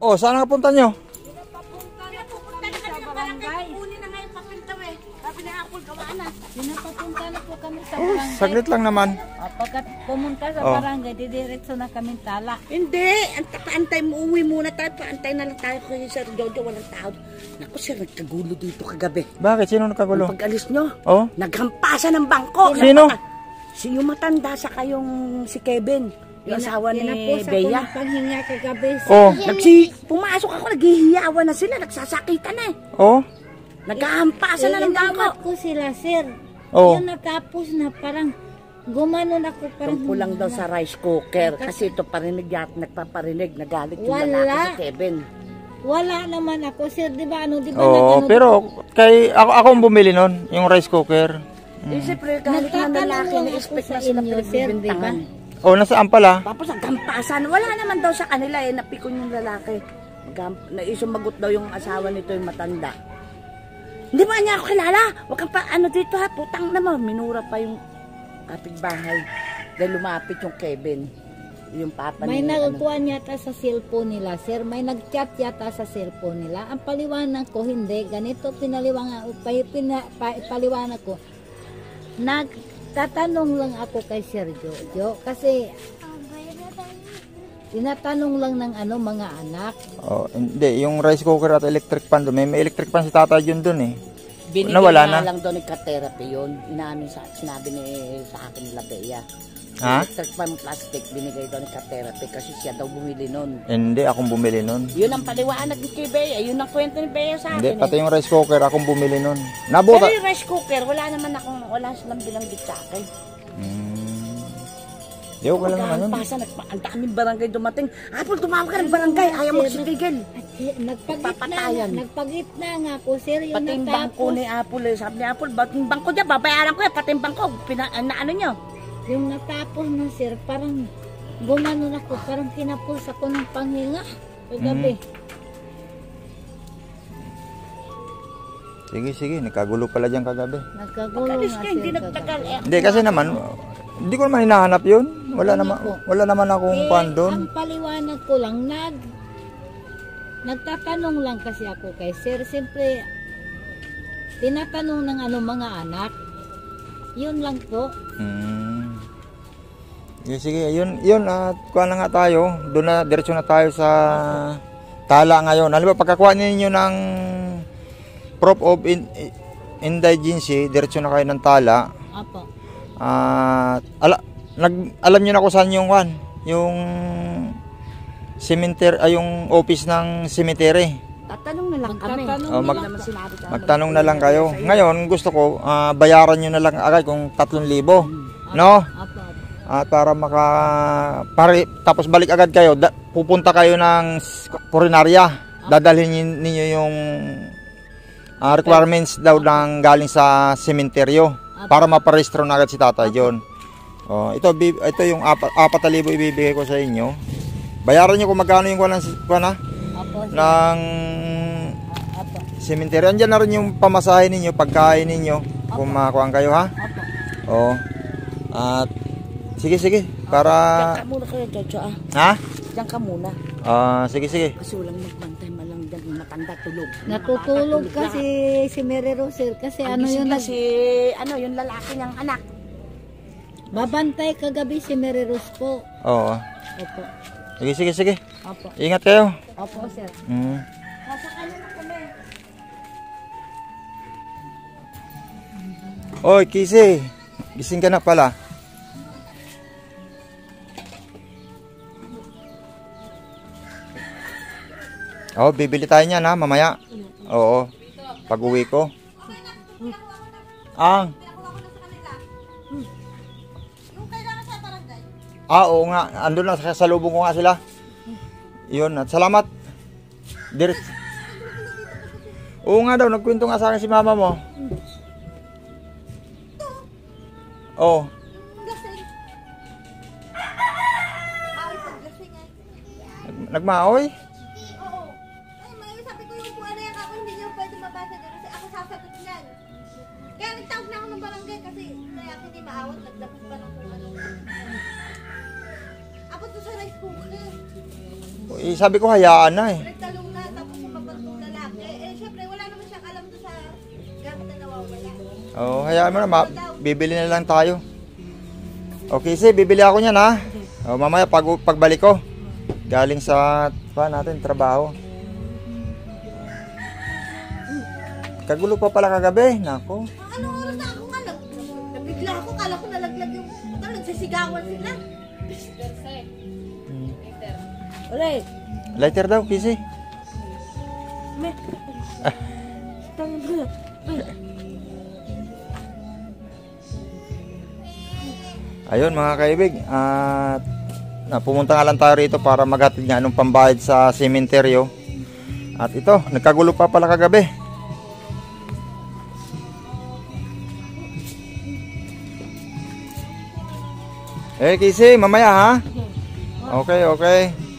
Oh, saan ang punta nyo? Pinapunta na kami sa barangay. Kunin na nga yung papel daw eh. Sabi na Apple, gawaan na. Pinapapunta na po kami sa barangay. Saglit lang naman. Pagkat pumunta sa barangay, didiretso na kami tala. Hindi, paantay mo, uwi muna tayo. Paantay na lang tayo kay Sir Jojo, walang tao. Naku sir, nagkagulo dito kagabi. Bakit? Sino nagkagulo? Pag-alis nyo, Oh? naghampasan ng bangko. Sino? Yung matanda sa kayong si Kevin. Yung asawa ni Tinapos ako Bea. ng paghinga kagabi. Oh? Pumasok ako, naghihiyawan na sila, nagsasakitan na eh. Oh? Naghahampasan na ng bangko. Inawat ko sila, sir. Oh? Yung natapos na parang gumanon ako. Parang Tungkol lang daw sa rice cooker. Kasi ito parinig yat, nagpaparinig, nagalit yung Wala. lalaki si Kevin. Wala naman ako, sir. Di ba ano? Di ba Oh, pero ako ang bumili nun, yung rice cooker. Eh, siyempre, galit na lalaki, na-expect na sila pinagbibintangan. Oh, nasaan pala? Tapos naghampasan. Wala naman daw sa kanila eh, napikon yung lalaki. Naisumagot daw yung asawa nito yung matanda. Hindi ba niya ako kilala? Huwag kang pa, ano dito ha, putang naman. Minura pa yung kapitbahay. Dahil lumapit yung Kevin. Yung papa may niya. nagkuhan yata sa cellphone nila, sir. May nag-chat yata sa cellphone nila. Ang paliwanag ko, hindi. Ganito paliwanag ko. Nagtatanong lang ako kay Sir Jojo. Kasi tinatanong lang ng mga anak. Oh, hindi, yung rice cooker at electric pan doon. May electric pan si Tata Jun doon eh. Binigay Nawala na na lang doon ng ka-therapy yun. Sinabi sa akin nila Bea. Ha? Electric pan plastic, binigay daw ng ka-therapy kasi siya daw bumili nun. Hindi, akong bumili nun. Yun ang paliwanag ni kay Bea. Yun ang kwento ni Bea sa Hindi, akin. pati yung rice cooker, akong bumili nun. Pero Nabuta. yung rice cooker, wala silang bilanggit sa akin. Yo, wala naman yun. Ang daming barangay dumating. Apple, tumawag ka ng barangay. Ayaw magsitigil. Nagpagitna nga po, sir. Yung Pati yung bangko ni Apple. Sabi ni Apple, ba't yung bangko dyan? Babayaran ko yan. Pati yung bangko. Ano nyo? Yung natapos na, sir, parang gumanon ako. Parang kinapos ako ng panghinga. Kagabi. Sige, nagkagulo pala dyan kagabi. Nagkagulo Pagkalis nga, ka, hindi sir, nagtagal. Hindi, kasi naman, hindi ko naman hinahanap yun. Wala naman akong pan doon. Ang paliwanag ko lang, nagtatanong lang kasi ako kay sir. Siyempre, tinatanong ng mga anak. Yun lang po. Sige, yun at kuha na nga tayo. Doon na, diretso na tayo sa tala ngayon. Alam ba, pagkakuha ninyo ng proof of indigency, diretso na kayo ng tala. Apo. Alam niyo na kung saan yung cemetery, yung office ng cemetery. Tatanong na lang kami. Magtanong na lang kayo. Ngayon, gusto ko, bayaran nyo na lang agad kung 3,000. No? At para tapos balik agad kayo, pupunta kayo ng purinarya. Dadalhin ninyo yung requirements daw ng galing sa sementeryo para maparehistro na agad si Tata John. Oh, ito yung 4,000 ibibigay ko sa inyo. Bayaran nyo kung magkano yung ng sementeryo. Andiyan na rin yung pamasahe ninyo, pagkain ninyo, kung makakuha kayo, ha? Oo. At sige, para... Diyan ka muna kayo, Jojo, ah. Ha? Diyan ka muna. Sige. Kasi walang magbantay, malang dyan, yung matanda tulog. Natutulog kasi si Mary Rosel kasi yung lalaki niyang anak. Babantay kagabi si Mary Rose po. Oo. Opo. Sige. Opo. Ingat kayo. Opo, sir. Nasa kanya na kami. Oy, Kisi. Gising ka na pala. Bibili tayo niyan, ha, mamaya. Oo. Pag-uwi ko. Oo nga. Andun na, sa lubong ko nga sila. Yun, at salamat. Oo nga daw, nagkwento nga sa akin si mama mo. Oo. Nagmaoy? Oo. Ay, may sabi ko yung kung ano yan ako, hindi niyo pwede mabasa dyan kasi ako sasagot niyan. Kaya nagtawag na ako ng barangay kasi kaya hindi maawat, nagdapat pa ng kung ano. Ako to sa rice cooker. Sabi ko hayaan na eh. Oh, hayaan mo na, bibili na lang tayo. Okay, bibili ako niyan ha. Oh, mamaya pagbalik ko. Galing sa natin trabaho. Kagulo pa pala kagabi. Nako. Ano oras na ako nga? Nabigla ako. Kala ko nalaglag yung... Nagsisigawan sila. Ulit. Lighter daw, Kisi. Ayun mga kaibig, pumunta nga lang tayo rito para maghatid nga ng pambayad sa sementeryo. At ito, nagkagulo pa pala kagabi. Kisi, mamaya ha? Okay.